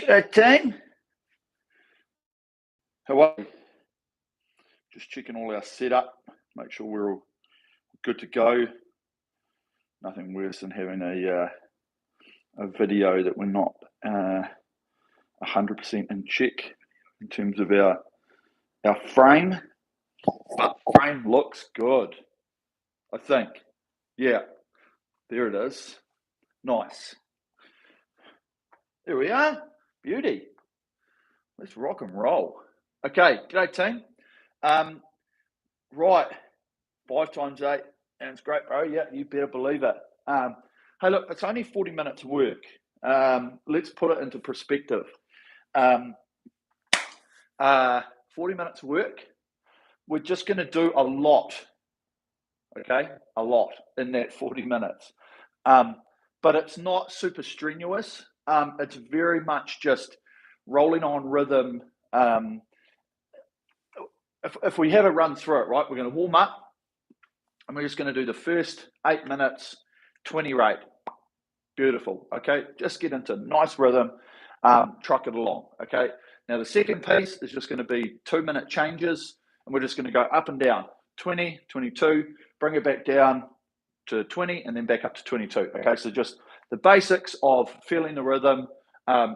G'day team. How are you? Just checking all our setup, make sure we're all good to go. Nothing worse than having a video that we're not 100% in check in terms of our frame. But frame looks good, I think. Yeah, there it is. Nice. There we are. Beauty. Let's rock and roll. Okay, g'day team. Right, 5x8, and it's great, bro. Yeah, you better believe it. Hey, look, it's only 40 minutes work. Let's put it into perspective. 40 minutes work. We're just going to do a lot, okay? A lot in that 40 minutes. But it's not super strenuous. It's very much just rolling on rhythm. If we have a run through it, right, we're going to warm up, and we're just going to do the first 8 minutes, 20 rate. Beautiful, okay? Just get into nice rhythm, truck it along, okay? Now, the second piece is just going to be 2-minute changes, and we're just going to go up and down, 20, 22, bring it back down to 20, and then back up to 22, okay? So just the basics of feeling the rhythm.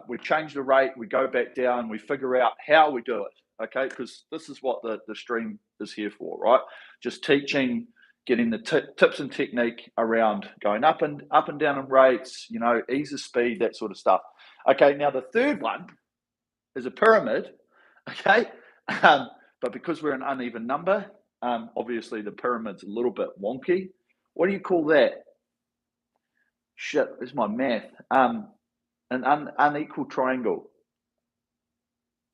We change the rate, we go back down, we figure out how we do it, okay? Because this is what the stream is here for, right? Just teaching, getting the tips and technique around going up and down in rates, you know, ease of speed, that sort of stuff. Okay, now the third one is a pyramid, okay? But because we're an uneven number, obviously the pyramid's a little bit wonky. What do you call that? Shit, there's my math. An unequal triangle.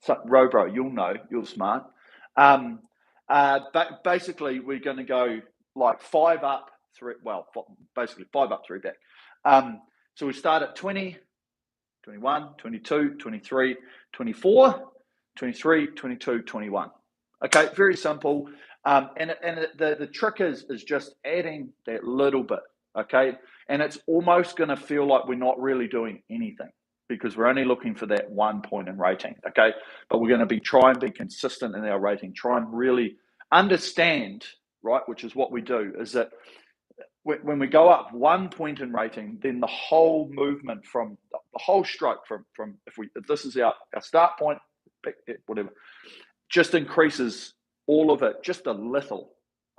So, Robro, you'll know, you're smart. But basically, we're going to go like 5 up, 3, well, basically 5 up, 3 back. So we start at 20, 21, 22, 23, 24, 23, 22, 21. Okay, very simple. And the trick is just adding that little bit, okay? And it's almost going to feel like we're not really doing anything because we're only looking for that 1 point in rating, okay? But we're going to try and be consistent in our rating, try and really understand, right, which is what we do, is that when we go up 1 point in rating, then the whole movement from the whole stroke from if this is our start point, whatever, just increases all of it just a little,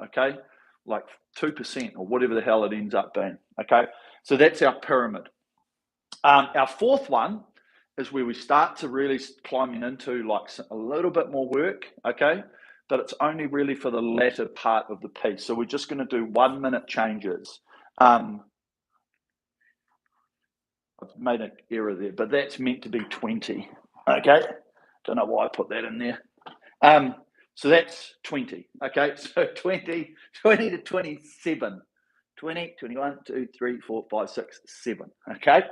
okay? Like 2% or whatever the hell it ends up being, okay? So that's our pyramid. Our fourth one is where we start to really climbing into like a little bit more work, okay? But it's only really for the latter part of the piece. So we're just going to do 1-minute changes. I've made an error there, but that's meant to be 20, okay? Don't know why I put that in there. So that's 20, okay? So 20 to 27. 20, 21, 2, 3, 4, 5, 6, 7, okay?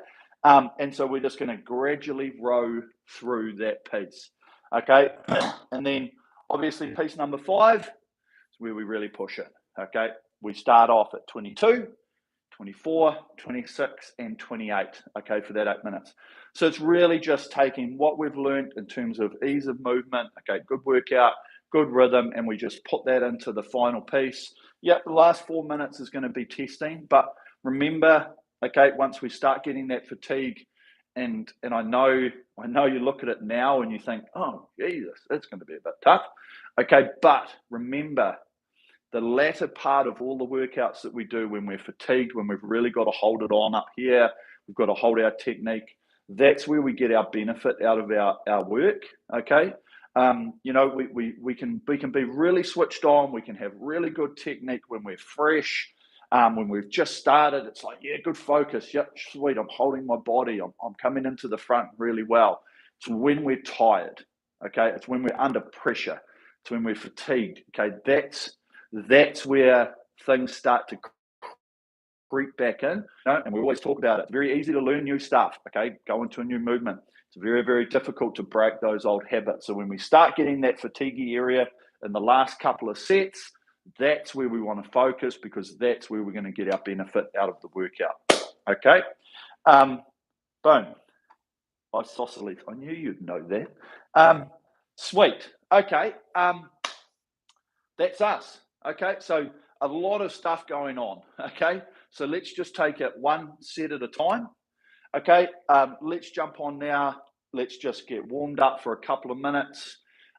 And so we're just going to gradually row through that piece, okay? And then obviously piece number 5 is where we really push it, okay? We start off at 22, 24, 26, and 28, okay, for that 8 minutes. So it's really just taking what we've learned in terms of ease of movement, okay, good workout, good rhythm, and we just put that into the final piece. Yep, the last 4 minutes is going to be testing, but remember, okay, once we start getting that fatigue, and I know you look at it now and you think, oh, Jesus, that's going to be a bit tough, okay, but remember, the latter part of all the workouts that we do when we're fatigued, when we've really got to hold it on up here, we've got to hold our technique, that's where we get our benefit out of our work, okay? You know, we can be really switched on, we can have really good technique when we're fresh, when we've just started, it's like, yeah, good focus, yep, sweet, I'm holding my body, I'm coming into the front really well. It's when we're tired, okay? It's when we're under pressure, it's when we're fatigued, okay? That's where things start to creep back in, you know? And we always talk about it. It's very easy to learn new stuff, okay? Go into a new movement. It's very, very difficult to break those old habits. So when we start getting that fatiguey area in the last couple of sets, that's where we want to focus because that's where we're going to get our benefit out of the workout, okay? Boom. Isosceles. I knew you'd know that. Sweet. Okay. That's us. Okay. So a lot of stuff going on. Okay. So let's just take it one set at a time. Okay. Let's jump on now. Let's just get warmed up for a couple of minutes.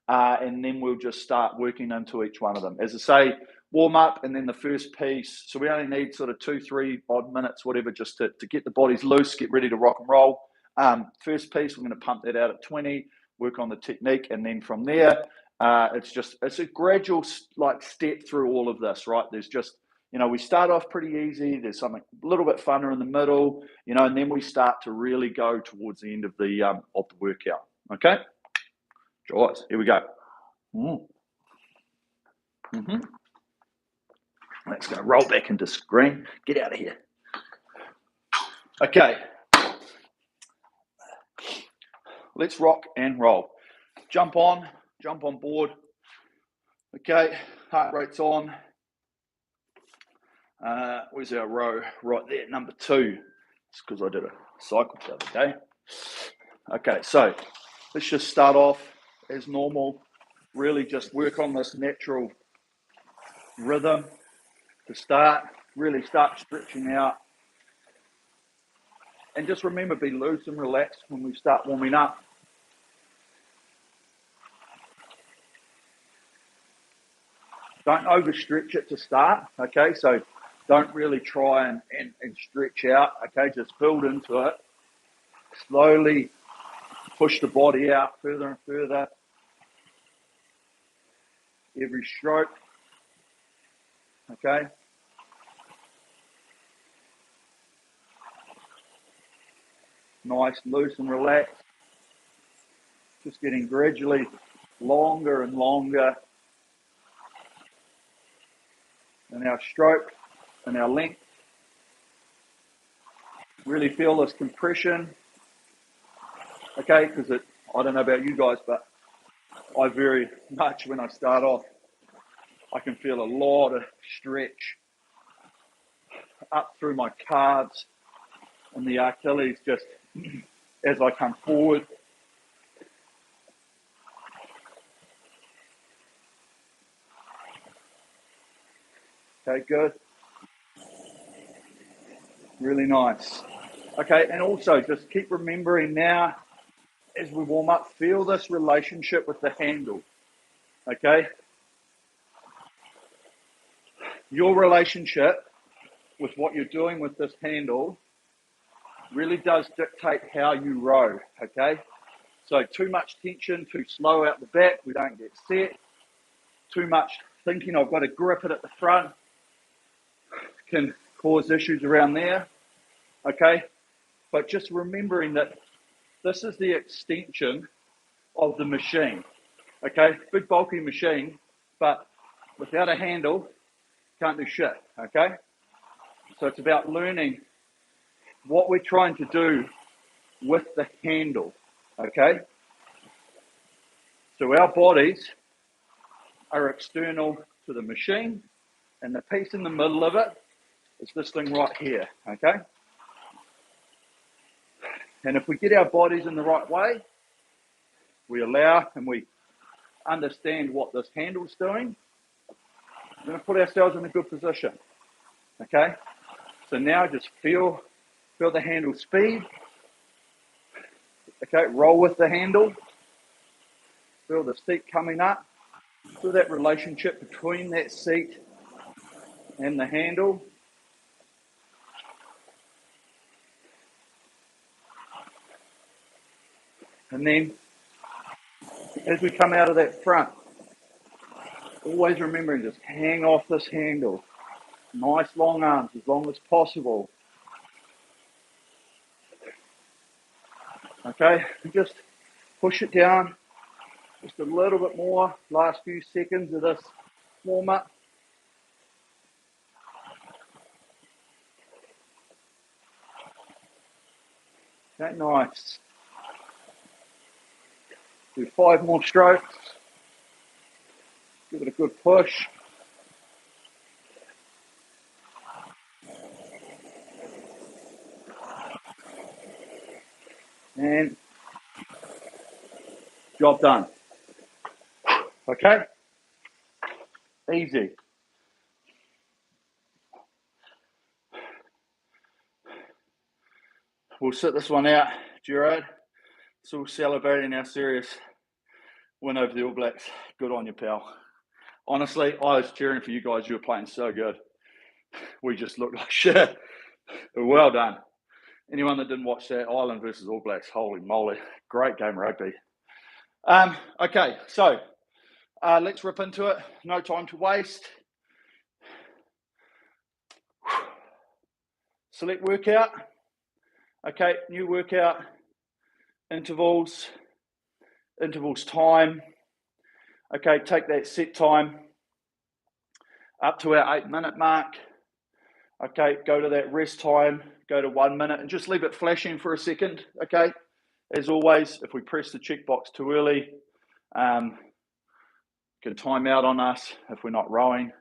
And then we'll just start working into each one of them. As I say, warm up and then the first piece. So we only need sort of 2-3 odd minutes, whatever, just to get the bodies loose, get ready to rock and roll. First piece, we're going to pump that out at 20, work on the technique, and then from there, it's a gradual step through all of this, right? There's just, we start off pretty easy. There's something a little bit funner in the middle, and then we start to really go towards the end of the workout. Okay, guys, here we go. Let's go roll back into screen. Get out of here. Okay. Let's rock and roll. Jump on board. Okay, heart rate's on. Where's our row? Right there, number 2. It's because I did a cycle the other day. Okay, so let's just start off as normal. Really just work on this natural rhythm to start. Really start stretching out. And just remember, be loose and relaxed when we start warming up. Don't overstretch it to start, okay? So don't really try and stretch out, okay? Just build into it. Slowly push the body out further and further. Every stroke, okay? Nice, loose and relaxed. Just getting gradually longer and longer. And our stroke and our length. Really feel this compression, okay? Because I don't know about you guys, but I very much, when I start off, I can feel a lot of stretch up through my calves and the Achilles just as I come forward. Okay, good. Really nice. Okay, and also just keep remembering now, as we warm up, feel this relationship with the handle, okay? Your relationship with what you're doing with this handle really does dictate how you row, okay? So too much tension, too slow out the back, we don't get set. Too much thinking I've got to grip it at the front can cause issues around there, okay? But just remembering that this is the extension of the machine, okay? Big bulky machine, but without a handle, can't do shit, okay? So it's about learning what we're trying to do with the handle, okay? So our bodies are external to the machine, and the piece in the middle of it is this thing right here, okay? And if we get our bodies in the right way, we allow and we understand what this handle's doing, we're going to put ourselves in a good position, okay? So now just feel the handle speed, okay? Roll with the handle, feel the seat coming up, feel that relationship between that seat and the handle. And then as we come out of that front, always remembering just hang off this handle. Nice long arms, as long as possible. Okay, and just push it down just a little bit more. Last few seconds of this warm up. Okay, nice. Do 5 more strokes. Give it a good push. And Job done. Okay? Easy. We'll sit this one out, Gerard. Still celebrating our serious win over the All Blacks. Good on you, pal. Honestly, I was cheering for you guys. You were playing so good. We just looked like shit. Well done. Anyone that didn't watch that, Ireland versus All Blacks, holy moly. Great game of rugby. Okay, so let's rip into it. No time to waste. Select workout. Okay, new workout. Intervals time. Okay, take that set time up to our 8-minute mark. Okay, go to that rest time, go to 1 minute, and just leave it flashing for a second. Okay, as always, if we press the checkbox too early, can time out on us if we're not rowing.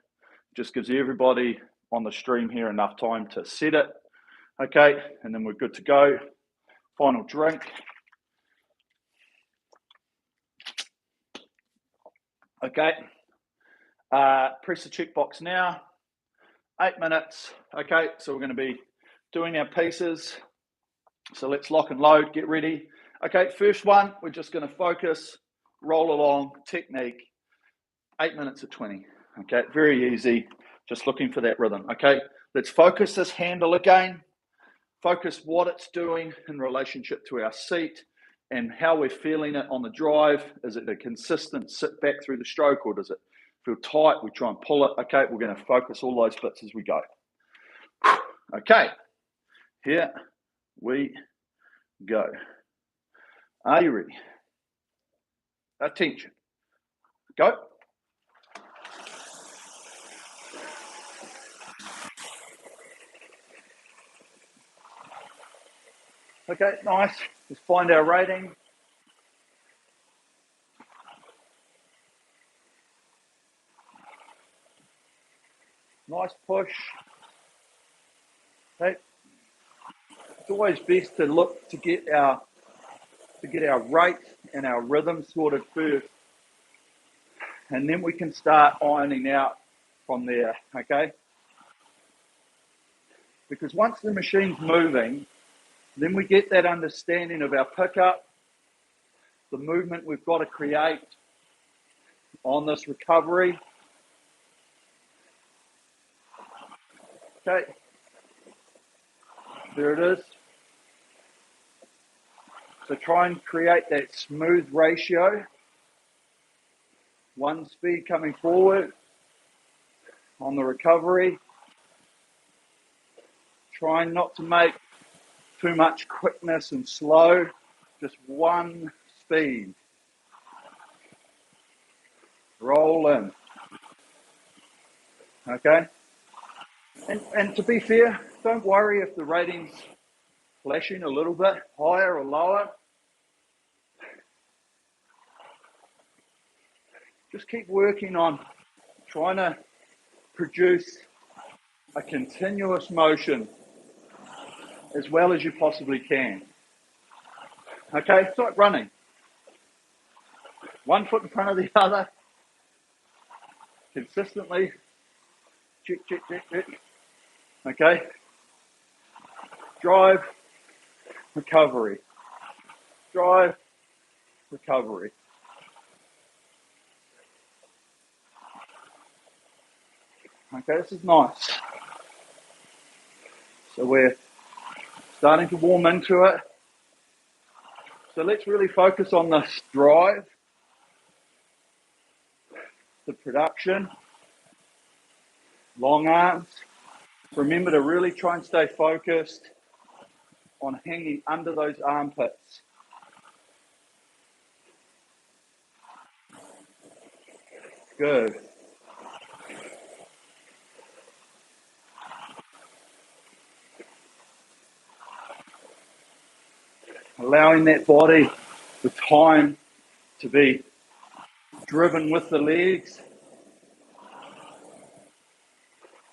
Just gives everybody on the stream here enough time to set it. Okay, and then we're good to go. Final drink. Okay, press the checkbox now. 8 minutes. Okay, so we're going to be doing our pieces. So let's lock and load, get ready. Okay, first one, we're just going to focus, roll along, technique, 8 minutes of 20. Okay, very easy, just looking for that rhythm. Okay, let's focus this handle again. Focus what it's doing in relationship to our seat and how we're feeling it on the drive. Is it a consistent sit back through the stroke, or does it feel tight? We try and pull it. Okay, we're going to focus all those bits as we go. Okay, here we go. Are you ready? Attention. Go. Okay, nice. Let's find our rating. Nice push. Okay. It's always best to look to get our rate and our rhythm sorted first, and then we can start ironing out from there. Okay. Because once the machine's moving, then we get that understanding of our pickup, the movement we've got to create on this recovery. Okay, there it is. So try and create that smooth ratio. One speed coming forward on the recovery. Trying not to make too much quickness and slow, just one speed. Roll in. Okay? And to be fair, don't worry if the rating's flashing a little bit higher or lower. Just keep working on trying to produce a continuous motion as well as you possibly can. Okay, it's like running. One foot in front of the other, consistently. Check, check, check, check. Okay. Drive, recovery. Drive, recovery. Okay, this is nice. So we're starting to warm into it. So let's really focus on this drive, the production, long arms. Remember to really try and stay focused on hanging under those armpits. Good. Allowing that body the time to be driven with the legs.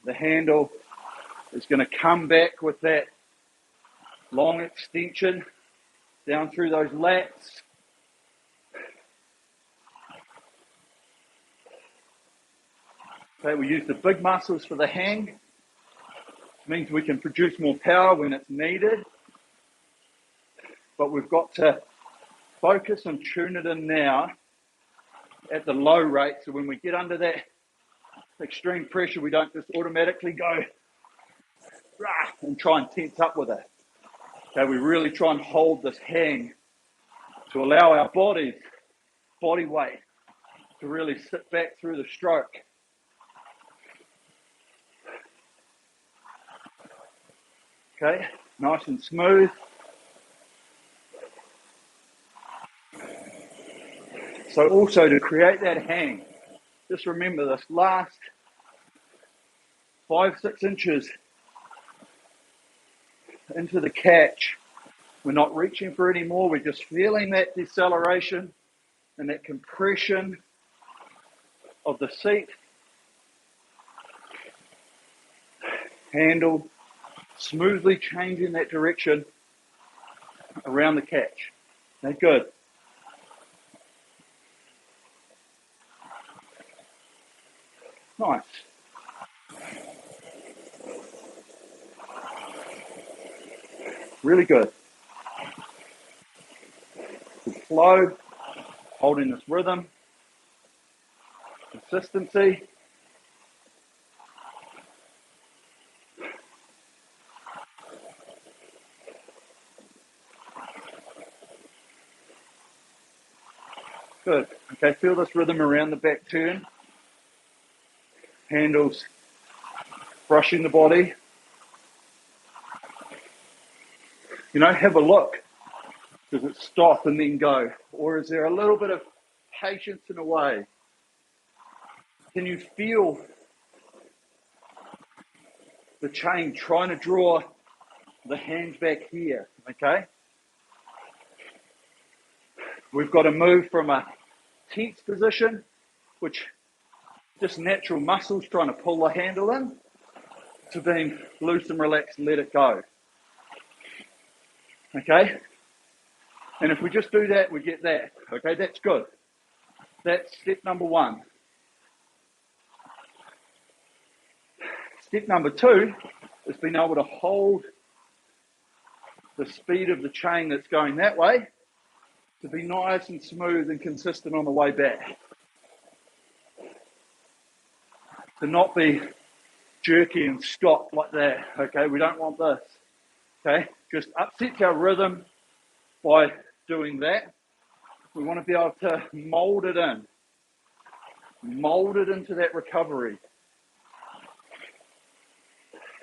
The handle is going to come back with that long extension down through those lats. Okay, we use the big muscles for the hang. It means we can produce more power when it's needed. But we've got to focus and tune it in now at the low rate, so when we get under that extreme pressure, we don't just automatically go rah, and try and tense up with it. Okay, we really try and hold this hang to allow our body weight to really sit back through the stroke. Okay, nice and smooth. So also to create that hang, just remember this last 5-6 inches into the catch. We're not reaching for any more, we're just feeling that deceleration and that compression of the seat. Handle smoothly changing that direction around the catch. Okay, good. Nice. Really good. Good flow, holding this rhythm, consistency. Good. Okay, feel this rhythm around the back turn. Handles brushing the body. You know, have a look. Does it stop and then go? Or is there a little bit of patience in a way? Can you feel the chain trying to draw the hands back here? Okay? We've got to move from a tense position, which just natural muscles trying to pull the handle in, to being loose and relaxed and let it go. Okay? And if we just do that, we get that. Okay, that's good. That's step number one. Step number two is being able to hold the speed of the chain that's going that way to be nice and smooth and consistent on the way back. To not be jerky and stop like that. Okay, we don't want this. Okay, just upsets our rhythm by doing that. We want to be able to mold it in. Mold it into that recovery.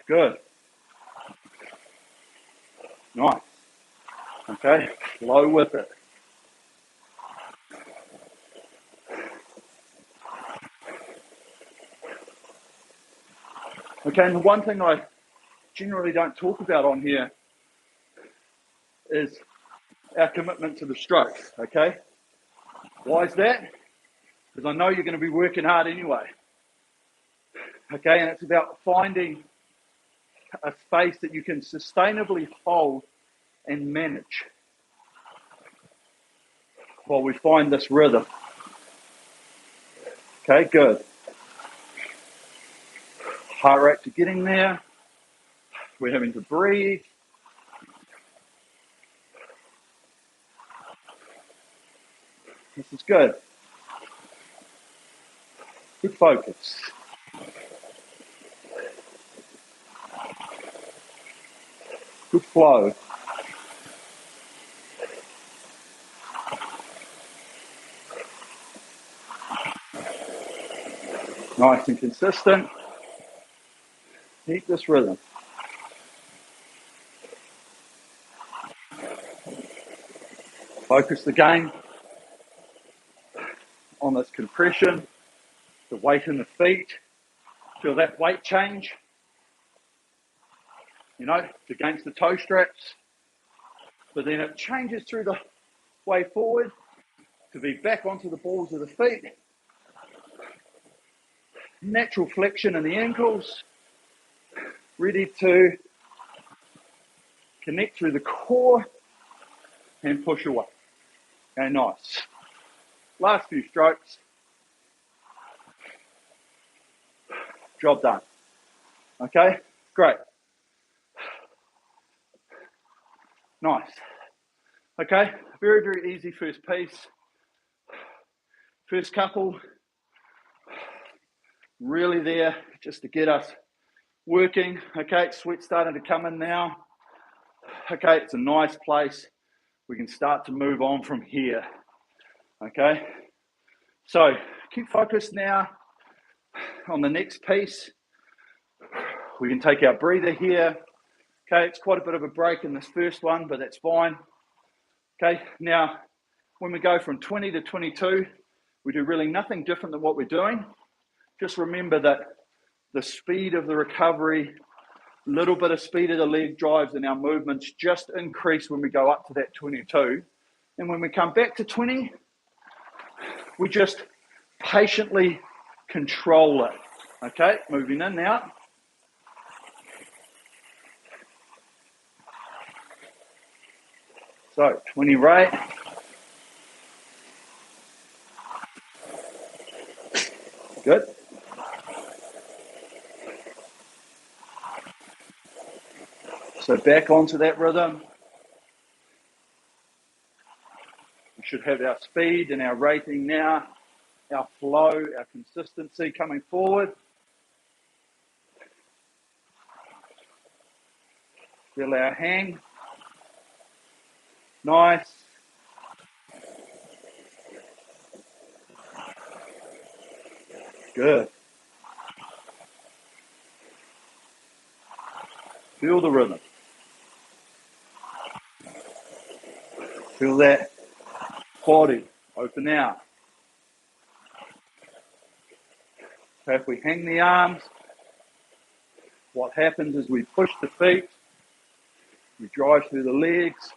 Good. Nice. Okay, flow with it. Okay, and the one thing I generally don't talk about on here is our commitment to the stroke, okay? Why is that? Because I know you're going to be working hard anyway. Okay, and it's about finding a space that you can sustainably hold and manage while we find this rhythm. Okay, good. Heart rates are getting there. We're having to breathe. This is good. Good focus. Good flow. Nice and consistent. Keep this rhythm. Focus again on this compression, the weight in the feet. Feel that weight change. You know, it's against the toe straps. But then it changes through the way forward to be back onto the balls of the feet. Natural flexion in the ankles. Ready to connect through the core and push away. Okay, nice. Last few strokes. Job done. Okay, great. Nice. Okay, very, very easy first piece. First couple, really there just to get us working. Okay, sweat's starting to come in now. Okay, it's a nice place. We can start to move on from here. Okay, so keep focused now on the next piece. We can take our breather here. Okay, it's quite a bit of a break in this first one, but that's fine. Okay, now when we go from 20 to 22, we do really nothing different than what we're doing. Just remember that the speed of the recovery, little bit of speed of the leg drives and our movements just increase when we go up to that 22. And when we come back to 20, we just patiently control it. Okay, moving in now. So 20 rate. Good. So back onto that rhythm. We should have our speed and our rating now, our flow, our consistency coming forward. Feel our hang. Nice. Good. Feel the rhythm. Feel that body open out. So if we hang the arms, what happens is we push the feet, we drive through the legs,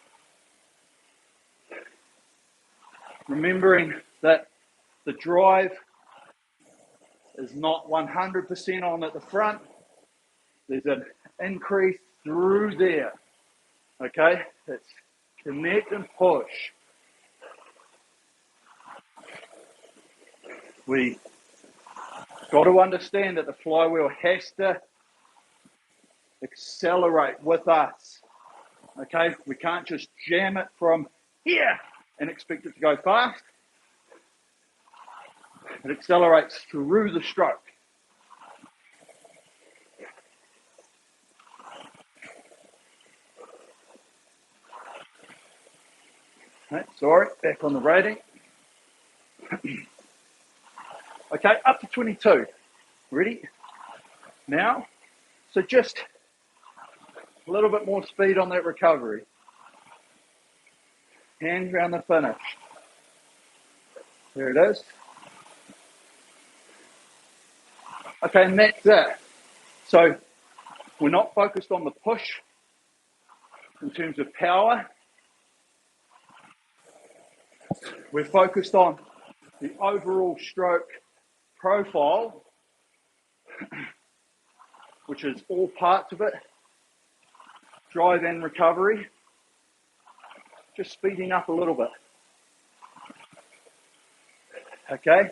remembering that the drive is not 100% on at the front. There's an increase through there. Okay, it's connect and push. We got to understand that the flywheel has to accelerate with us. Okay, we can't just jam it from here and expect it to go fast. It accelerates through the stroke. Okay, sorry, back on the rating. Okay, up to 22. Ready? Now, so just a little bit more speed on that recovery. Hands around the finish. There it is. Okay, and that's it. So we're not focused on the push in terms of power. We're focused on the overall stroke profile, which is all parts of it, drive and recovery, just speeding up a little bit. Okay,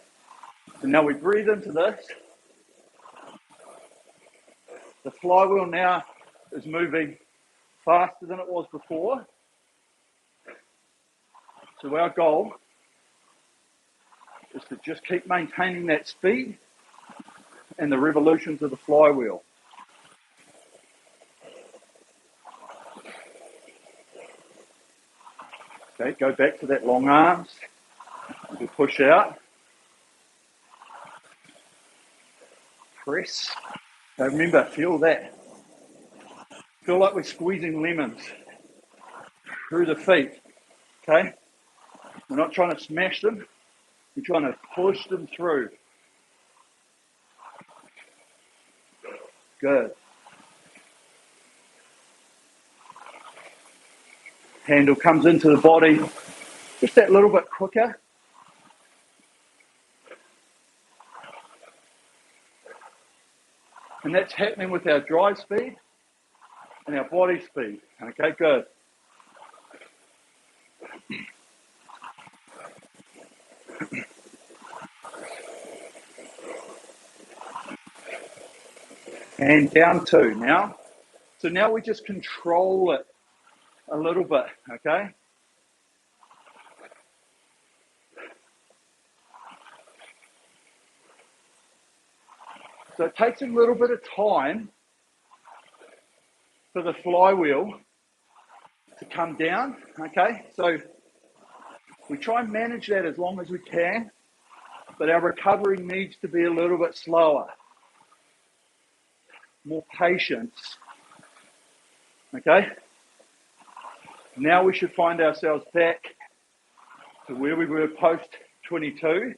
so now we breathe into this. The flywheel now is moving faster than it was before. So our goal is to just keep maintaining that speed and the revolutions of the flywheel. Okay, go back to that long arms. We push out. Press. Now remember, feel that. Feel like we're squeezing lemons through the feet. Okay? We're not trying to smash them. We're trying to push them through. Good. Handle comes into the body just that little bit quicker. And that's happening with our drive speed and our body speed. Okay, good. and down 2 now. So now we just control it a little bit, okay? So it takes a little bit of time for the flywheel to come down, okay? So we try and manage that as long as we can, but our recovery needs to be a little bit slower, more patience, okay? Now we should find ourselves back to where we were post 22.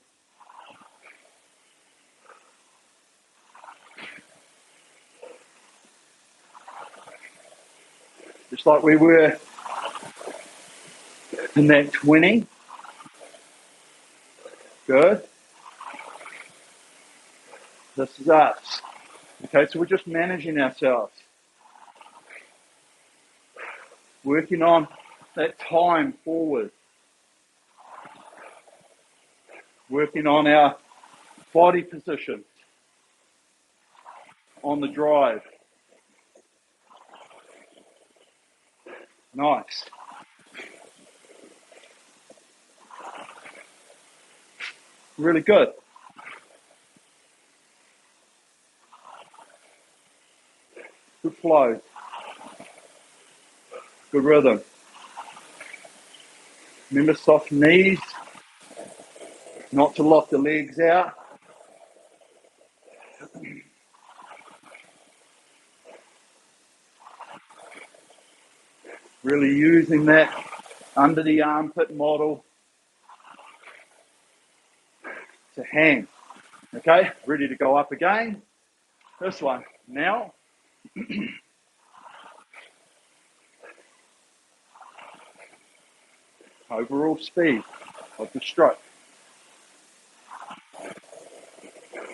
Just like we were in that 20. Good. This is us. Okay, so we're just managing ourselves. Working on that time forward. Working on our body position on the drive. Nice. Really good. Good flow. Good rhythm. Remember, soft knees, not to lock the legs out. Really using that under the armpit model to hang. Okay, ready to go up again. This one now. Overall speed of the stroke.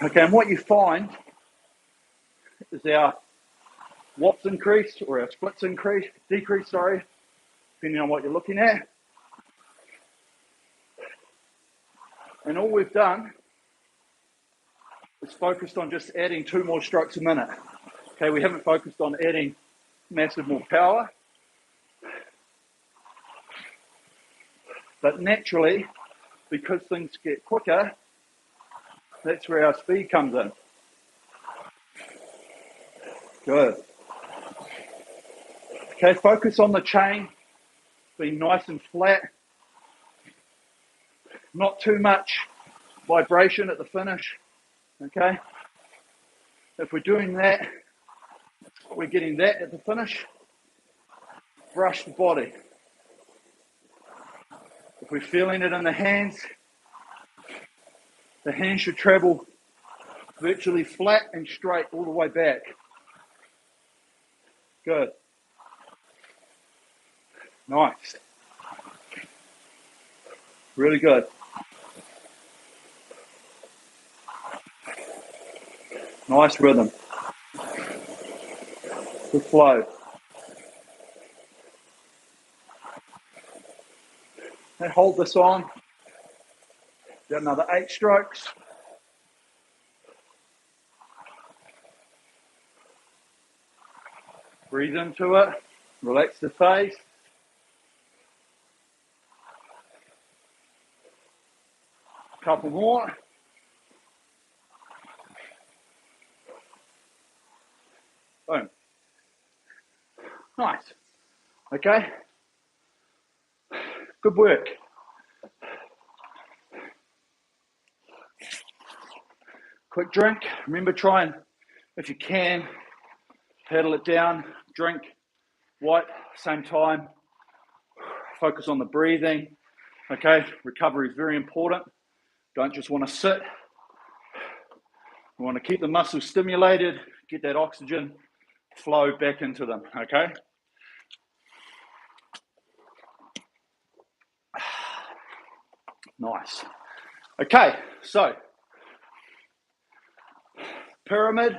Okay, and what you find is our whops increase or our splits decrease, depending on what you're looking at. And all we've done is focused on just adding 2 more strokes a minute. Okay, we haven't focused on adding massive more power. But naturally, because things get quicker, that's where our speed comes in. Good. Okay, focus on the chain, being nice and flat. Not too much vibration at the finish, okay? If we're doing that, we're getting that at the finish, brush the body. If we're feeling it in the hands should travel virtually flat and straight all the way back. Good. Nice. Really good. Nice rhythm. Good flow. And hold this on. Got another 8 strokes. Breathe into it. Relax the face. Couple more. Boom. Nice. Okay. Good work. Quick drink. Remember, try and, if you can, paddle it down, drink, wipe, same time. Focus on the breathing. Okay, recovery is very important. Don't just want to sit. We want to keep the muscles stimulated, get that oxygen flow back into them, okay? Nice. Okay, so pyramid,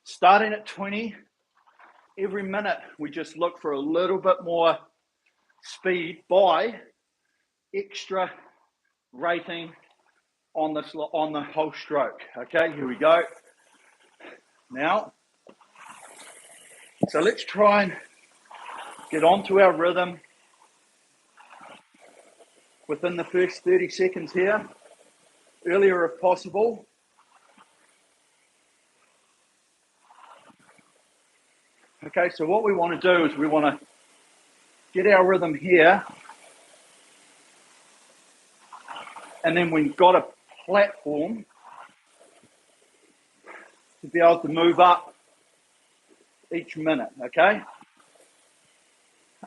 starting at 20. Every minute, we just look for a little bit more speed by extra rating on the whole stroke. Okay, here we go. Now, So let's try and get onto our rhythm within the first 30 seconds here, earlier if possible. Okay, so what we want to do is we want to get our rhythm here, and then we've got a platform to be able to move up each minute, okay?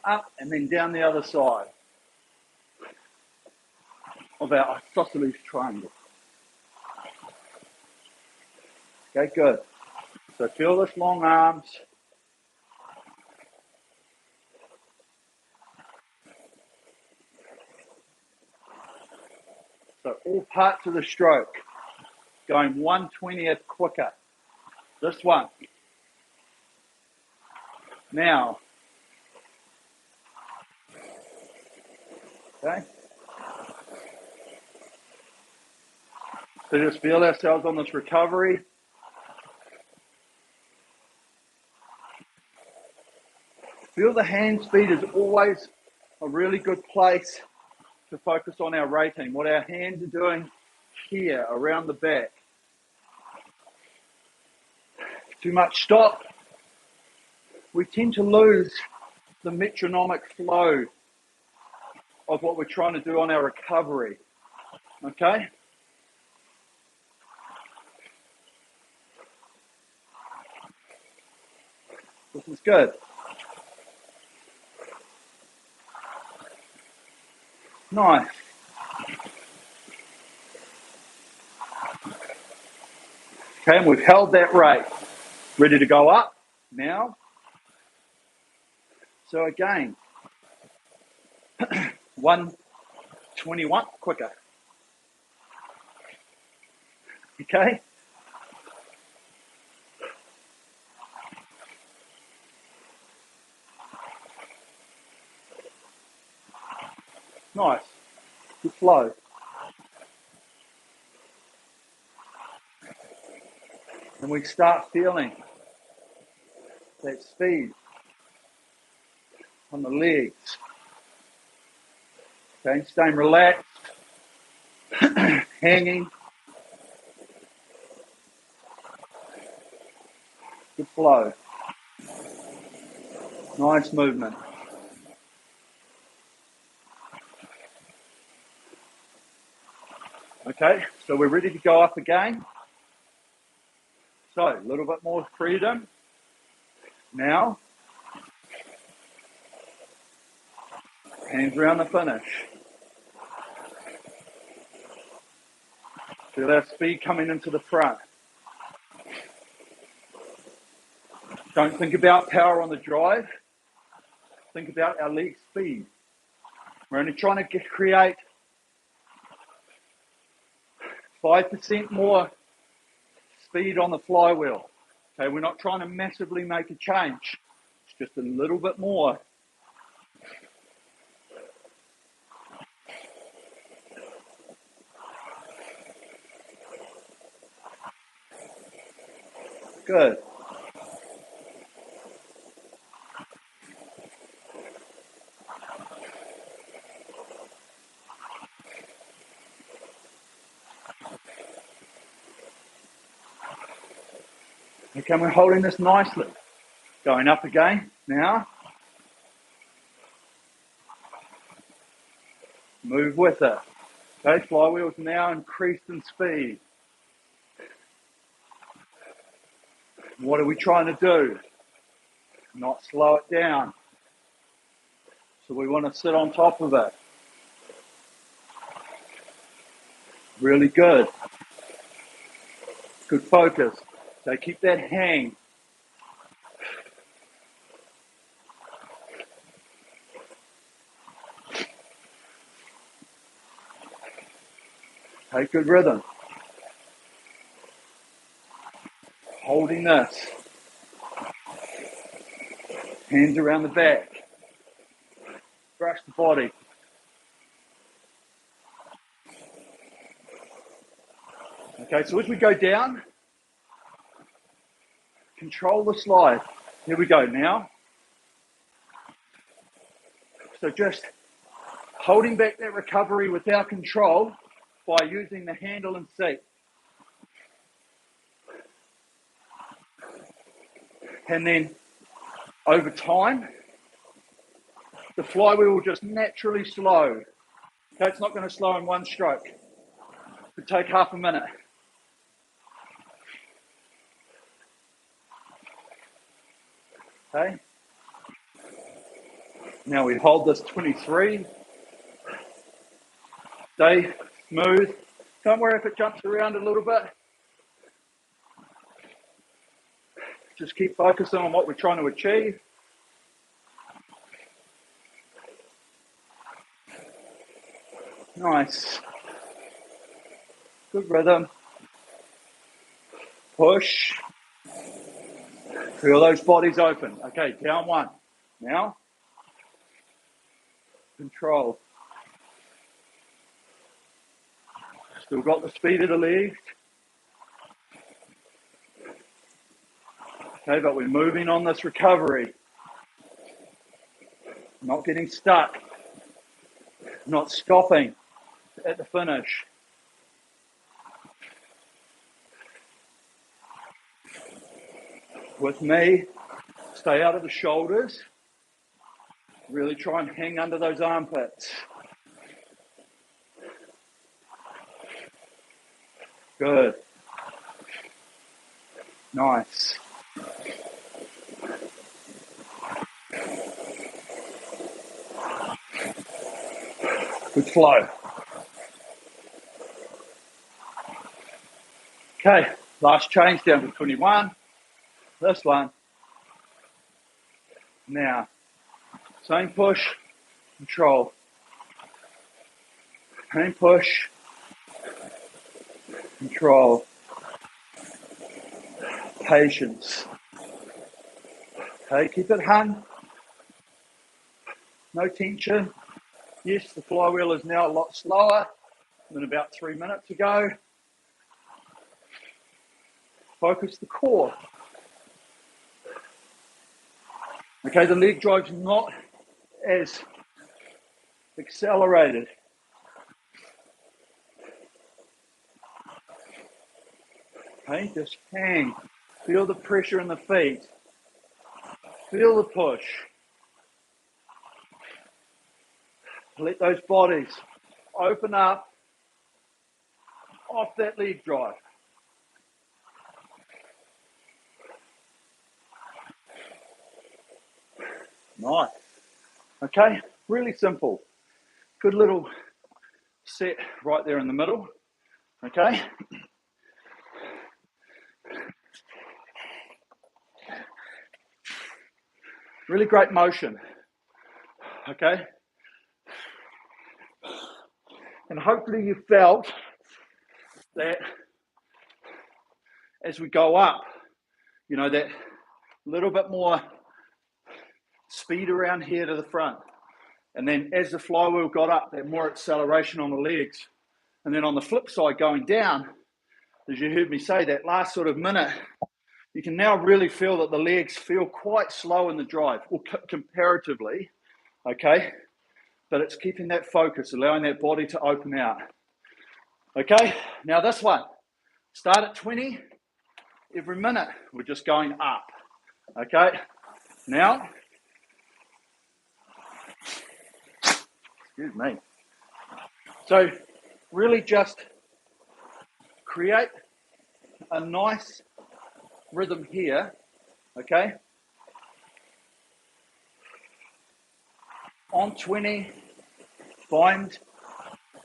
Up and then down the other side of our isosceles triangle. Okay, good. So feel this long arms. So all parts of the stroke going 1/20th quicker. This one. Now. Okay. So just feel ourselves on this recovery. Feel the hand speed is always a really good place to focus on our rating, what our hands are doing here around the back. Too much stop, we tend to lose the metronomic flow of what we're trying to do on our recovery. Okay? This is good. Nice. Okay, and we've held that rate. Ready to go up now. So again, 1:21 quicker. Okay? Nice. Good flow. And we start feeling that speed on the legs. Okay, staying relaxed, hanging. Good flow. Nice movement. Okay, so we're ready to go up again. So a little bit more freedom. Now, hands around the finish. Feel our speed coming into the front. Don't think about power on the drive. Think about our leg speed. We're only trying to create 5% more speed on the flywheel. Okay, we're not trying to massively make a change. It's just a little bit more. Good. Okay, we're holding this nicely. Going up again now. Move with it. Okay, flywheel's now increased in speed. What are we trying to do? Not slow it down. So we want to sit on top of it. Really good. Good focus. So keep that hang. Take good rhythm. Holding this. Hands around the back. Brush the body. Okay, so as we go down, control the slide. Here we go now. So just holding back that recovery with our control by using the handle and seat. And then over time, the flywheel will just naturally slow. Okay, it's not going to slow in one stroke. It could take half a minute. Okay. Now we hold this 23. Stay smooth. Don't worry if it jumps around a little bit. Just keep focusing on what we're trying to achieve. Nice. Good rhythm. Push. Feel those bodies open. Okay, down one. Now, control. Still got the speed of the legs. Okay, but we're moving on this recovery. Not getting stuck. Not stopping at the finish. With me, stay out of the shoulders. Really try and hang under those armpits. Good. Nice. Good flow. Okay, last change down to 21. This one. Now, same push, control. Same push, control. Patience. Okay, keep it hung. No tension. Yes, the flywheel is now a lot slower than about 3 minutes ago. Focus the core. Okay, the leg drive's not as accelerated. Okay, just hang. Feel the pressure in the feet. Feel the push. Let those bodies open up off that leg drive. Nice. Okay, really simple. Good little set right there in the middle. Okay. Really great motion. Okay. And hopefully you felt that as we go up, you know, that little bit more speed around here to the front. And then as the flywheel got up, that more acceleration on the legs. And then on the flip side, going down, as you heard me say, that last sort of minute, you can now really feel that the legs feel quite slow in the drive, or comparatively, okay? But it's keeping that focus, allowing that body to open out. Okay, now this one. Start at 20. Every minute, we're just going up. Okay, now, excuse me. So really just create a nice rhythm here, okay? On 20, find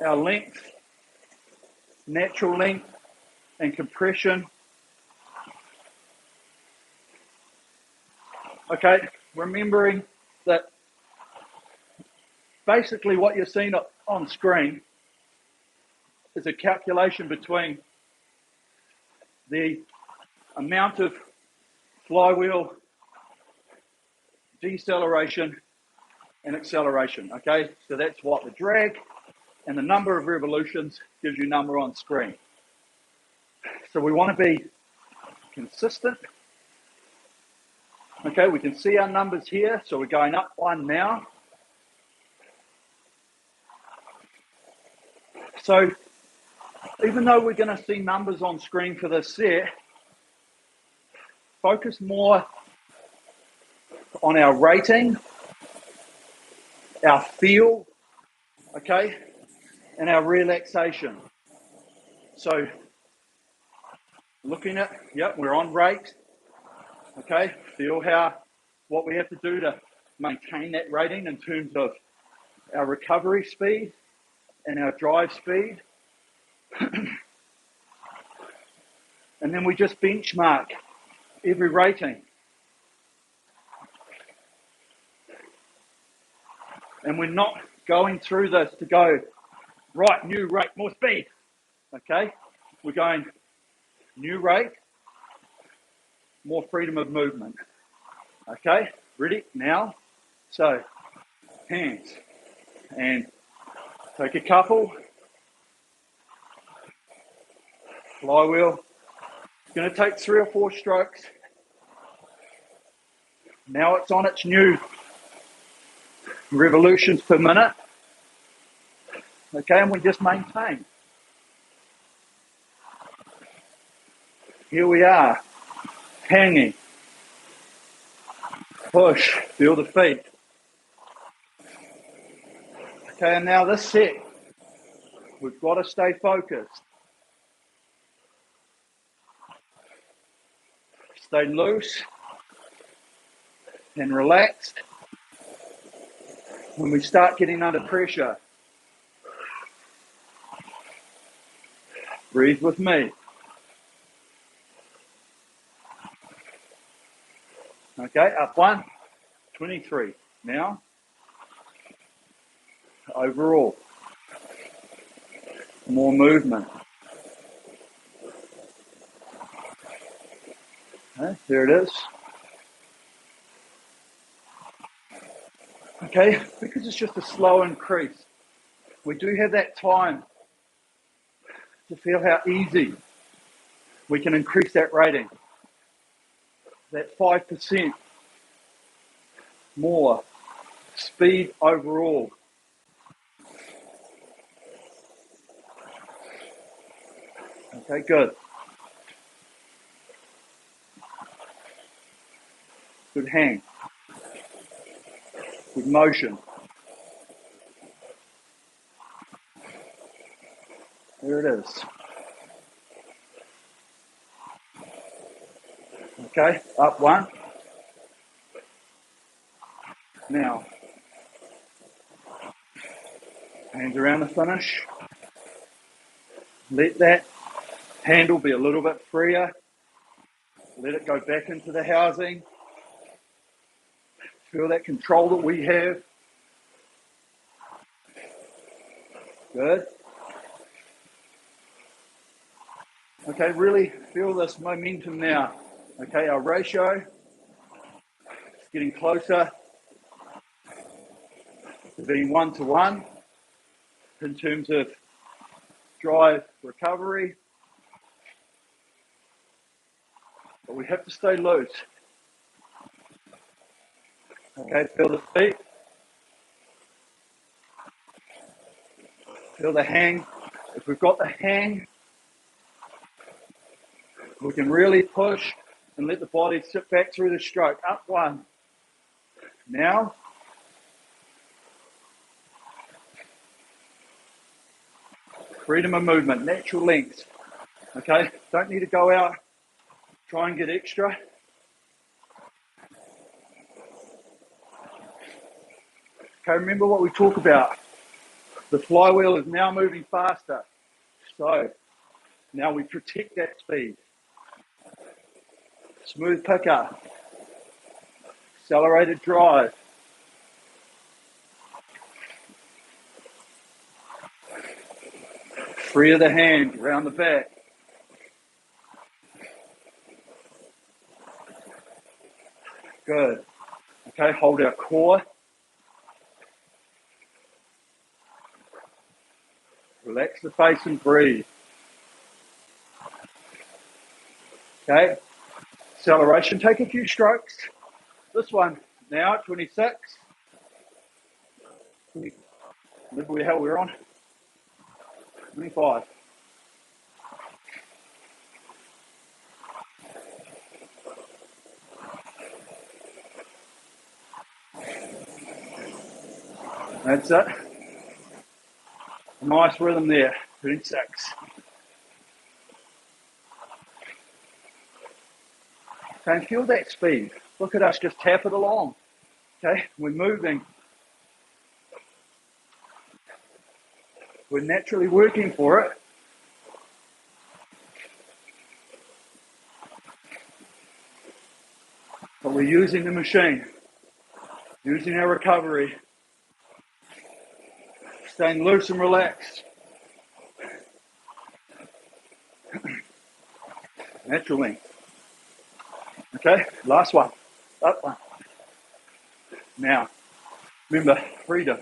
our length, natural length and compression. Okay, remembering that basically what you're seeing on screen is a calculation between the amount of flywheel deceleration and acceleration, okay? So that's what the drag and the number of revolutions gives you number on screen. So we want to be consistent Okay, we can see our numbers here. So we're going up 1 now. So even though we're going to see numbers on screen for this set, focus more on our rating, our feel, okay, and our relaxation. So looking at, yep, we're on rate, okay, feel what we have to do to maintain that rating in terms of our recovery speed and our drive speed. And then we just benchmark every rating. And we're not going through this to go, right, new rate, more speed, okay? We're going new rate, more freedom of movement, okay? Ready? Now. So, hands, and take a couple. Flywheel. It's going to take 3 or 4 strokes. Now it's on its new revolutions per minute. Okay, and we just maintain. Here we are, hanging. Push, feel the feet. Okay, and now this set, we've got to stay focused. Stay loose and relaxed. When we start getting under pressure, breathe with me. Okay, up 1, 23. Now, overall, more movement. Okay, there it is. Okay, because it's just a slow increase, we do have that time to feel how easy we can increase that rating. That 5% more speed overall. Okay, good. Good hang. Good motion. There it is. Okay, up 1. Now, hands around the finish. Let that handle be a little bit freer. Let it go back into the housing. Feel that control that we have. Good. Okay, really feel this momentum now. Okay, our ratio is getting closer to being 1 to 1 in terms of drive recovery. But we have to stay loose. Okay, feel the feet. Feel the hang. If we've got the hang, we can really push and let the body sit back through the stroke. Up 1. Now. Freedom of movement, natural length. Okay, don't need to go out, try and get extra. Okay, remember what we talk about. The flywheel is now moving faster. So now we protect that speed. Smooth pickup. Accelerated drive. Free of the hand around the back. Good. Okay, hold our core. Relax the face and breathe. Okay, acceleration, take a few strokes. this one now, 26. Remember the hell we're on? 25. That's it. Nice rhythm there, 26. And feel that speed. Look at us just tap it along. Okay, we're moving. We're naturally working for it. But we're using the machine, using our recovery, staying loose and relaxed. Natural length. Okay, last one. That one. Now, remember, freedom.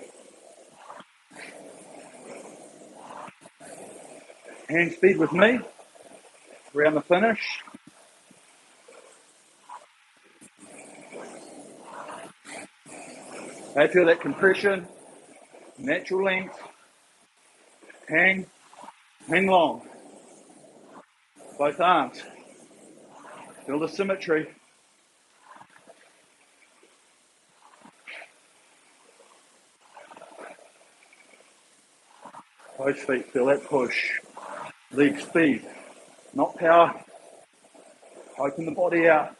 Hand speed with me around the finish. I feel that compression, natural length, hang long. Both arms. Feel the symmetry. Both feet, feel that push. Leg speed, not power. Open the body out.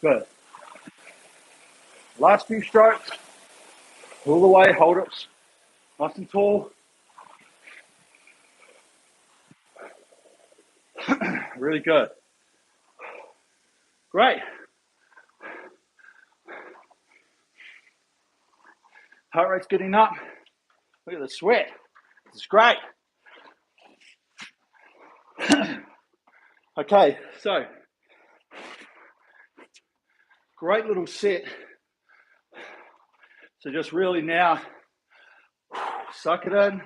Good. Last few strokes. Pull the way, hold it nice and tall. Really good. Great. Heart rate's getting up. Look at the sweat. This is great. Okay, so great little set. So just really now suck it in.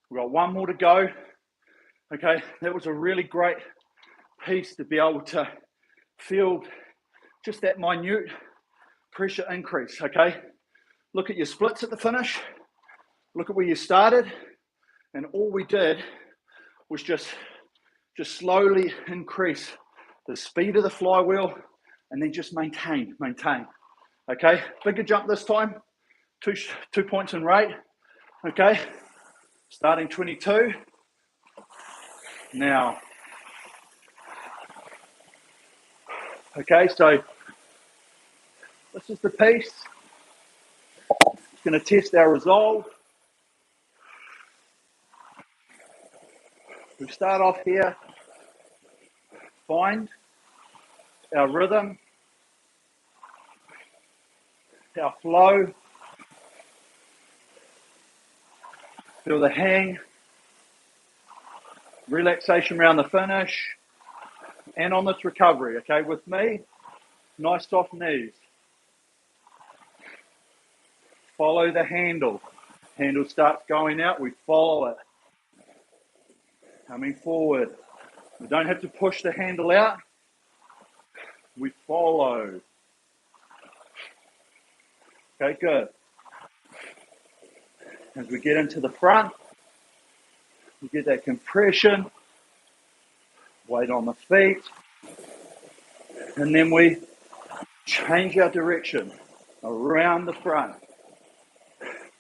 We've got one more to go. Okay, that was a really great piece to be able to feel just that minute pressure increase. Okay, look at your splits at the finish. Look at where you started, and all we did was just slowly increase the speed of the flywheel, and then just maintain. Okay, bigger jump this time. 2 points in rate. Okay, starting 22. Now, okay, so this is the piece. It's going to test our resolve. We start off here, find our rhythm, our flow, feel the hang, relaxation around the finish, and on this recovery, okay, with me, nice soft knees. Follow the handle. Handle starts going out, we follow it. Coming forward. We don't have to push the handle out. We follow. Okay, good. As we get into the front, we get that compression, weight on the feet, and then we change our direction around the front.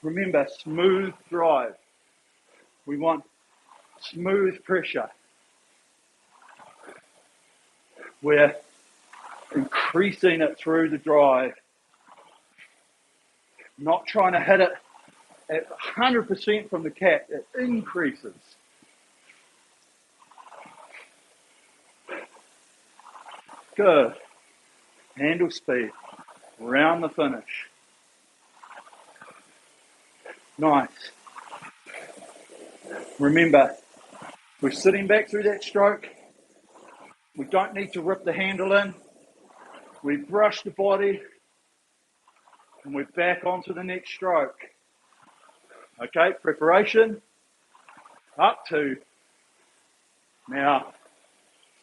Remember, smooth drive. We want smooth pressure. We're increasing it through the drive. Not trying to hit it at 100% from the cap. It increases. Good. Handle speed. Around the finish. Nice. Remember, we're sitting back through that stroke. We don't need to rip the handle in. We brush the body and we're back onto the next stroke. Okay, preparation. Up 2, Now,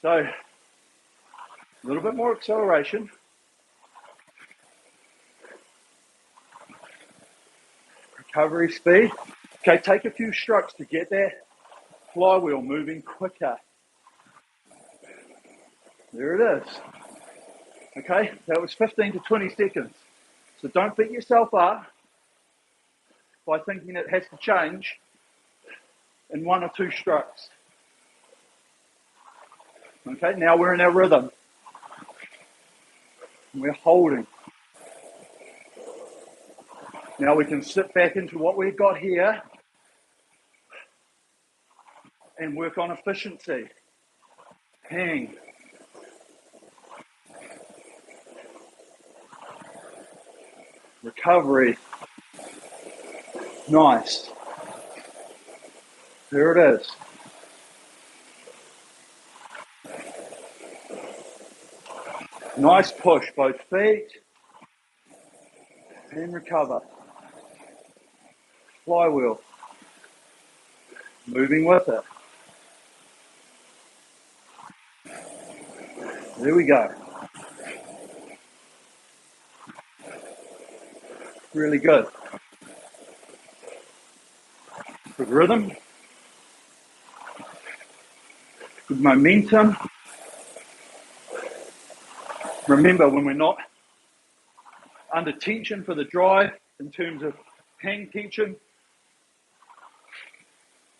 so a little bit more acceleration. Recovery speed. Okay, take a few strokes to get that flywheel moving quicker. There it is. Okay, that was 15 to 20 seconds. So don't beat yourself up by thinking it has to change in 1 or 2 strokes. Okay, now we're in our rhythm. We're holding. Now we can sit back into what we've got here and work on efficiency. Hang. Recovery. Nice. There it is. Nice push, both feet. And recover. Flywheel. Moving with it. There we go. Really good. Good rhythm. Good momentum. Remember, when we're not under tension for the drive, in terms of hang tension,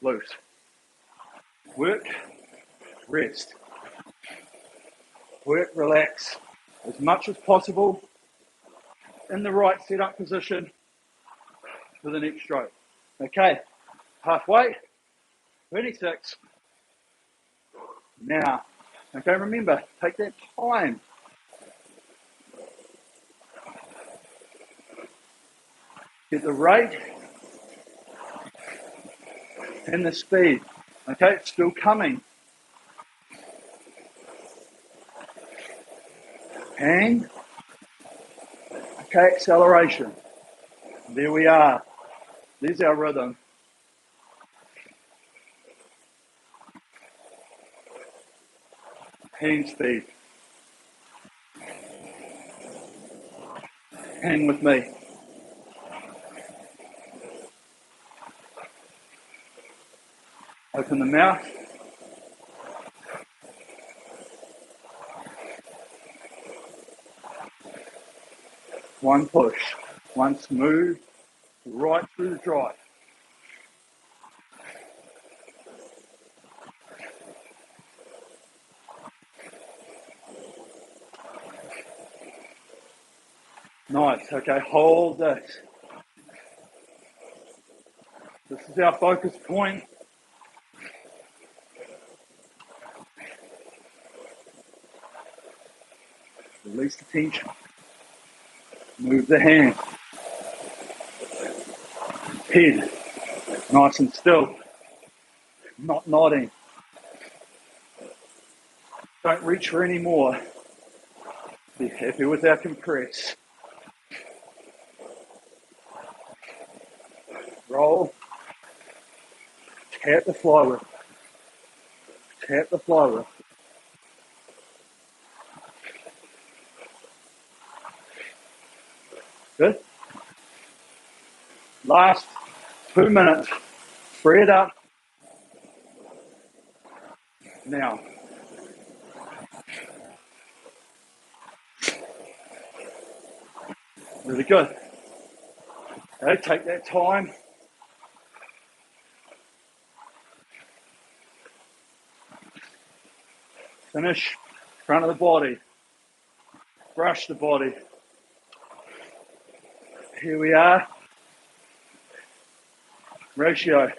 loose. Work, rest. Work, relax as much as possible in the right setup position for the next stroke. Okay, halfway, 26. Now, okay, remember, take that time. Get the rate and the speed. Okay, it's still coming. Hang. Okay, acceleration. There we are. There's our rhythm. Hang speed. Hang with me. Open the mouth. One push, one smooth, right through the drive. Nice, okay, hold this. This is our focus point. Release the tension. Move the hand. Head, nice and still. Not nodding. Don't reach for any more. Be happy with our compress. Roll. Tap the flywheel. Tap the flywheel. Good. Last 2 minutes. Free it up. Now. Really good. Okay, take that time. Finish front of the body. Brush the body. Here we are. Ratio.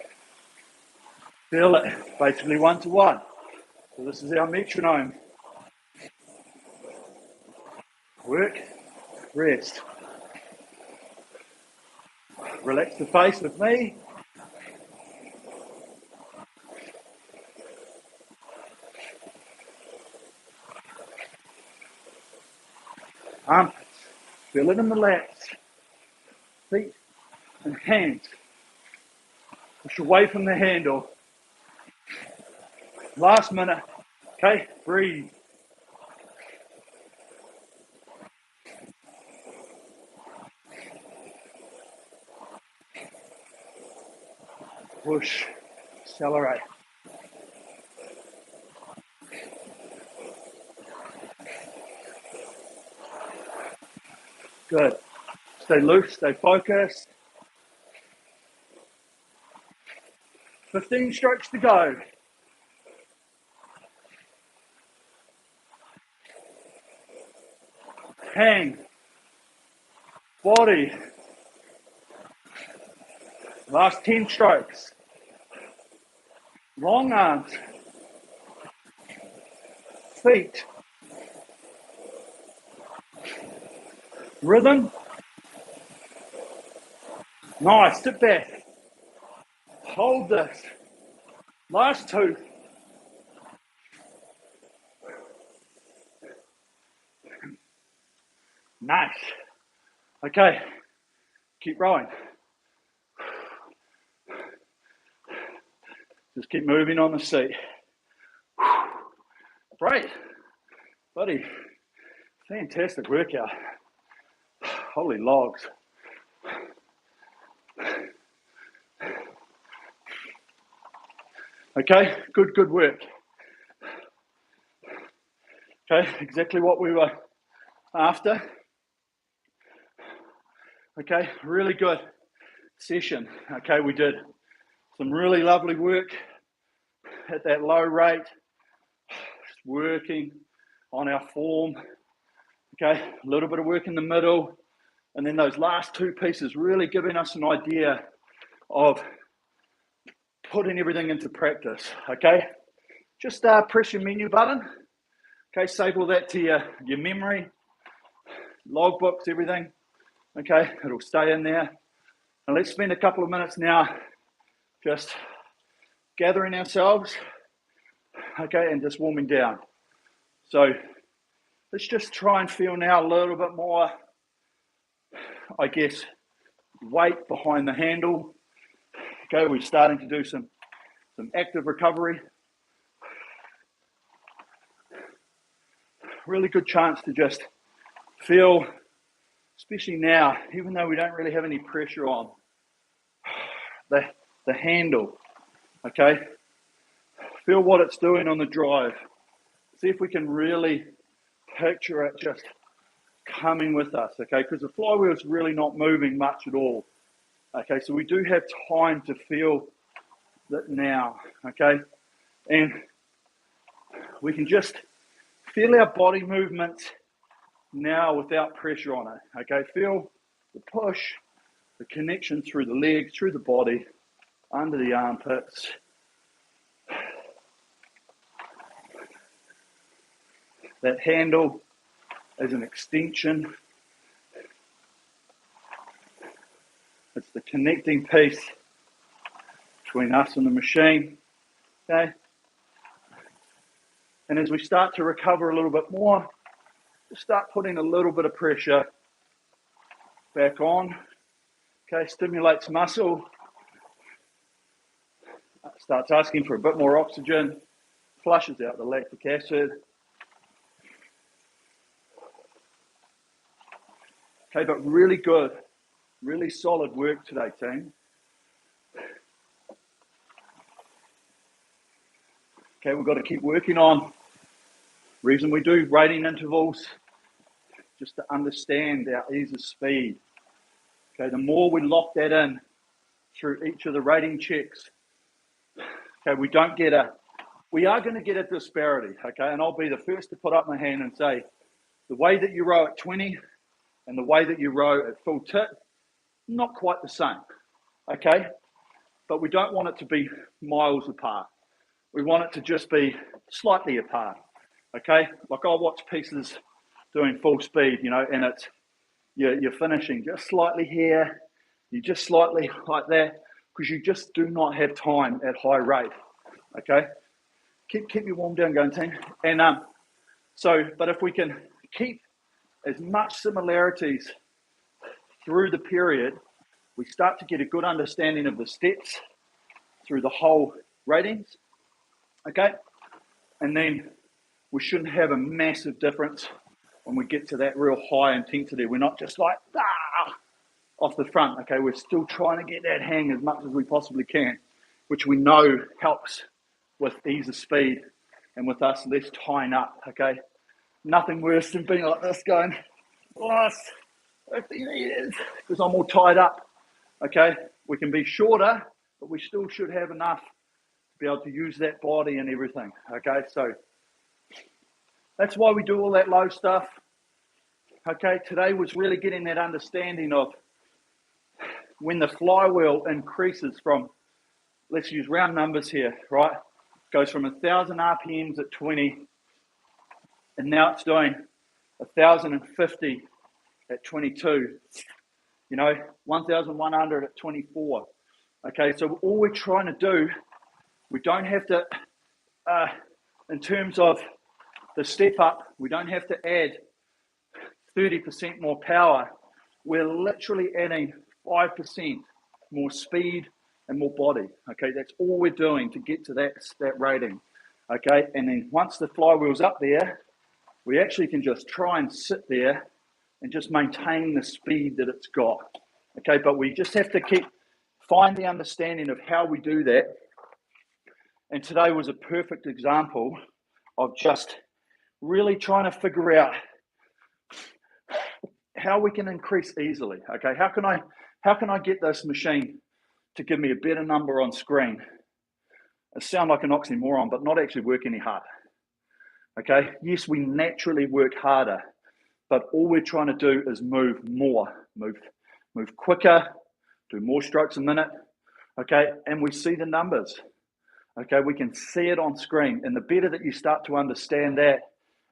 Feel it. Basically 1 to 1. So this is our metronome. Work, rest. Relax the face with me. Armpits. Feel it in the lats. Feet and hands. Push away from the handle. Last minute. Okay, breathe. Push, accelerate. Good. Stay loose, stay focused. 15 strokes to go. Hang, body. Last 10 strokes. Long arms, feet. Rhythm. Nice, sit back. Hold this. Last 2. Nice. Okay, keep rowing. Just keep moving on the seat. Great, buddy. Fantastic workout. Holy logs. Okay, good work. Okay, exactly what we were after. Okay, really good session. Okay, we did some really lovely work at that low rate, just working on our form. Okay, a little bit of work in the middle, and then those last 2 pieces really giving us an idea of putting everything into practice. Okay, just press your menu button. Okay, save all that to your memory, logbooks, everything. Okay, it'll stay in there. And let's spend a couple of minutes now just gathering ourselves, okay, and just warming down. So let's just try and feel now a little bit more, I guess, weight behind the handle. Okay, we're starting to do some active recovery. Really good chance to just feel, especially now, even though we don't really have any pressure on, the handle, okay? Feel what it's doing on the drive. See if we can really picture it just coming with us, okay? Because the flywheel is really not moving much at all, okay? So we do have time to feel that now, okay? And we can just feel our body movements now without pressure on it, okay? Feel the push, the connection through the legs, through the body, under the armpits. That handle is an extension. It's the connecting piece between us and the machine, okay? And as we start to recover a little bit more, just start putting a little bit of pressure back on, okay? Stimulates muscle, starts asking for a bit more oxygen, flushes out the lactic acid. Okay, but really good, really solid work today, team. Okay, we've got to keep working on. Reason we do rating intervals, just to understand our ease of speed. Okay, the more we lock that in through each of the rating checks, okay, we are going to get a disparity, okay, and I'll be the first to put up my hand and say, the way that you row at 20 and the way that you row at full tit, not quite the same, okay, but we don't want it to be miles apart. We want it to just be slightly apart, okay? Like I'll watch pieces doing full speed, you know, and it's, you're finishing just slightly here, you just slightly like that, because you just do not have time at high rate, okay? Keep your warm down going, team. And but if we can keep as much similarities through the period, we start to get a good understanding of the steps through the whole ratings, okay? And then we shouldn't have a massive difference when we get to that real high intensity. We're not just like, off the front, okay? We're still trying to get that hang as much as we possibly can, which we know helps with ease of speed and with us less tying up, okay? Nothing worse than being like this going, last 50 meters, because I'm all tied up, okay? We can be shorter, but we still should have enough to be able to use that body and everything, okay? So that's why we do all that low stuff, okay? Today was really getting that understanding of when the flywheel increases from, let's use round numbers here, right? Goes from 1,000 RPMs at 20, and now it's doing 1,050 at 22, 1,100 at 24. Okay, so all we're trying to do, we don't have to, in terms of the step up, we don't have to add 30% more power. We're literally adding 5% more speed and more body. Okay, that's all we're doing to get to that rating. Okay, and then once the flywheel's up there, we actually can just try and sit there and just maintain the speed that it's got. Okay, but we just have to find the understanding of how we do that. And today was a perfect example of just really trying to figure out how we can increase easily. Okay, how can I get this machine to give me a better number on screen? It sounds like an oxymoron, but not actually work any harder. Okay, yes, we naturally work harder, but all we're trying to do is move more, move quicker, do more strokes a minute. Okay, and we see the numbers. Okay, we can see it on screen, and the better that you start to understand that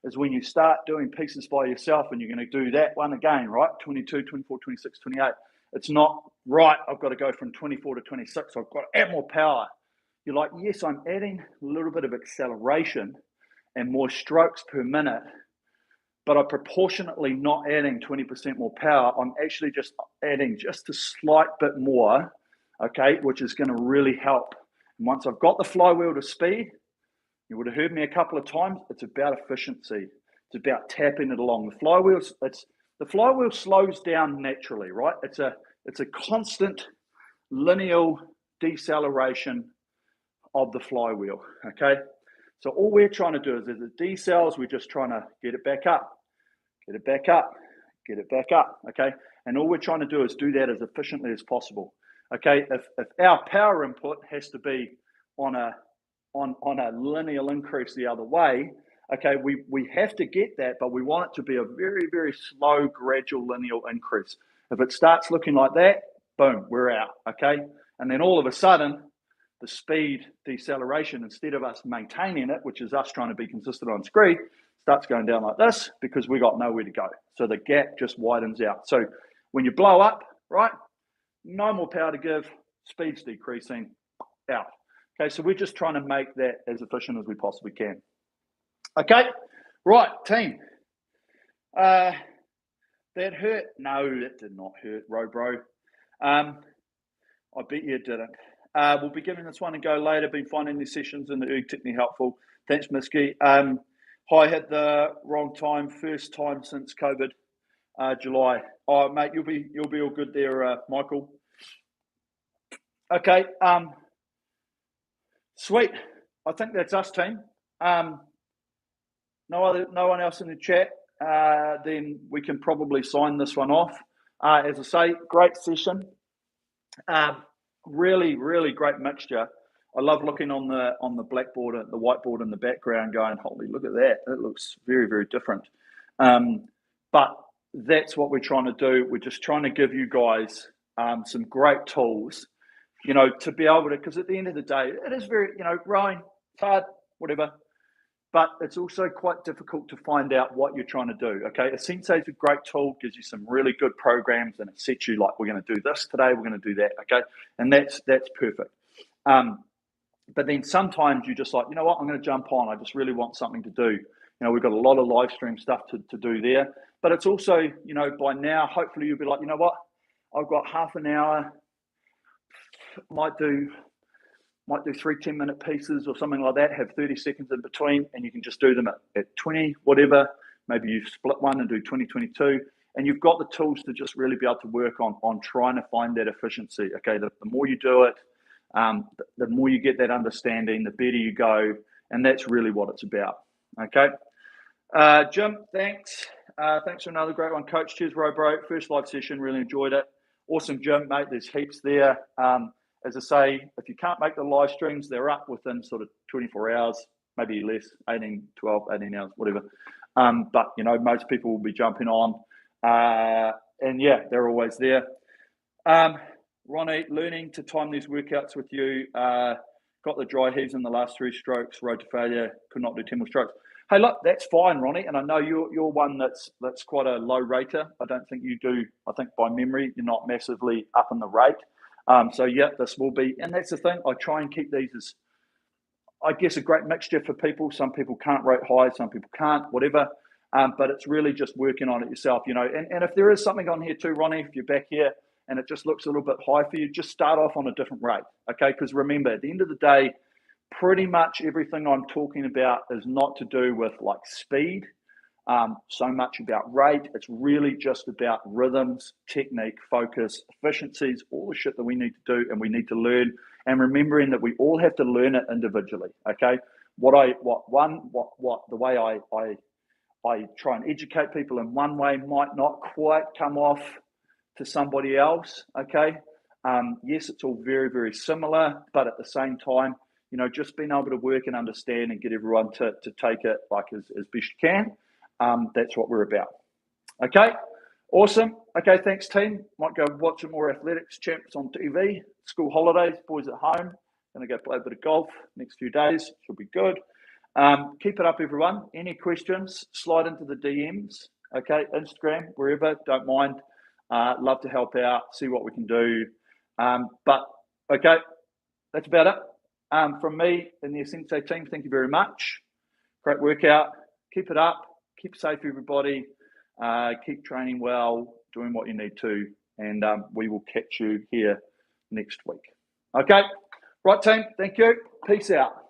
is when you start doing pieces by yourself and you're going to do that one again, right? 22, 24, 26, 28. It's not, right, I've got to go from 24 to 26. I've got to add more power. You're like, yes, I'm adding a little bit of acceleration and more strokes per minute, but I'm proportionately not adding 20% more power. I'm actually just adding just a slight bit more, okay, which is going to really help. And once I've got the flywheel to speed, you would have heard me a couple of times, it's about efficiency. It's about tapping it along. The flywheel slows down naturally, right? It's a constant linear deceleration of the flywheel, okay? So all we're trying to do is, as it decels, we're just trying to get it back up, get it back up, get it back up, okay? And all we're trying to do is do that as efficiently as possible, okay? If our power input has to be on a linear increase the other way, okay, we have to get that, but we want it to be a very, very slow, gradual linear increase. If it starts looking like that, boom, we're out, okay? And then all of a sudden, the speed deceleration, instead of us maintaining it, which is us trying to be consistent on screen, starts going down like this because we got nowhere to go. So the gap just widens out. So when you blow up, right, no more power to give, speed's decreasing, out. Okay, so we're just trying to make that as efficient as we possibly can. Okay, right, team. That hurt? No, that did not hurt, bro. I bet you it didn't. We'll be giving this one a go later. Been finding these sessions in the erg technique helpful. Thanks, Misky. I hit the wrong time, first time since COVID, July. Oh, mate, you'll be all good there, Michael. Okay. Sweet. I think that's us, team. No one else in the chat. Then we can probably sign this one off. As I say, great session. Really, really great mixture. I love looking on the blackboard, the whiteboard in the background, going, holy, look at that. It looks very, very different. But that's what we're trying to do. We're just trying to give you guys some great tools, to be able to, because at the end of the day, it is very, rowing, it's hard, whatever. But it's also quite difficult to find out what you're trying to do, okay? A sensei is a great tool, gives you some really good programs, and it sets you like, we're going to do this today, we're going to do that, okay? And that's perfect. But then sometimes you're just like, you know what, I'm going to jump on. I just really want something to do. We've got a lot of live stream stuff to do there. But it's also, by now, hopefully you'll be like, you know what, I've got half an hour, might do might do 3 10-minute pieces or something like that, have 30 seconds in between, and you can just do them at 20, whatever. Maybe you split one and do 20, 22, and you've got the tools to just really be able to work on trying to find that efficiency. Okay, the more you do it, the more you get that understanding, the better you go, and that's really what it's about. Okay, Jim, thanks. Thanks for another great one, Coach. Cheers, bro. First live session, really enjoyed it. Awesome, Jim, mate. There's heaps there. As I say, if you can't make the live streams, they're up within sort of 24 hours, maybe less, 18 hours, whatever. But, you know, most people will be jumping on. And, yeah, they're always there. Ronnie, learning to time these workouts with you. Got the dry heaves in the last 3 strokes, road to failure, could not do 10 more strokes. Hey, look, that's fine, Ronnie, and I know you're one that's quite a low rater. I don't think you do. I think by memory, you're not massively up in the rate. So, yeah, this will be, and that's the thing. I try and keep these as, I guess, a great mixture for people. Some people can't rate high, some people can't, whatever. But it's really just working on it yourself, you know. And if there is something on here too, Ronnie, if you're back here and it just looks a little bit high for you, just start off on a different rate, okay? Because remember, at the end of the day, pretty much everything I'm talking about is not to do with like speed, so much about rate. It's really just about rhythms, technique, focus, efficiencies, all the shit that we need to do and we need to learn, and remembering that we all have to learn it individually. Okay, the way I try and educate people in one way might not quite come off to somebody else. Okay, yes, it's all very, very similar, but at the same time, you know, just being able to work and understand and get everyone to take it like as best you can. That's what we're about. Okay, awesome. Okay, thanks, team. Might go watch some more athletics champs on TV. School holidays, boys at home. Going to go play a bit of golf next few days. Should be good. Keep it up, everyone. Any questions, slide into the DMs. Okay, Instagram, wherever, don't mind. Love to help out, see what we can do. But, okay, that's about it. From me and the Sensei team, thank you very much. Great workout. Keep it up. Keep safe, everybody. Keep training well, doing what you need to, and we will catch you here next week. Okay, right, team. Thank you. Peace out.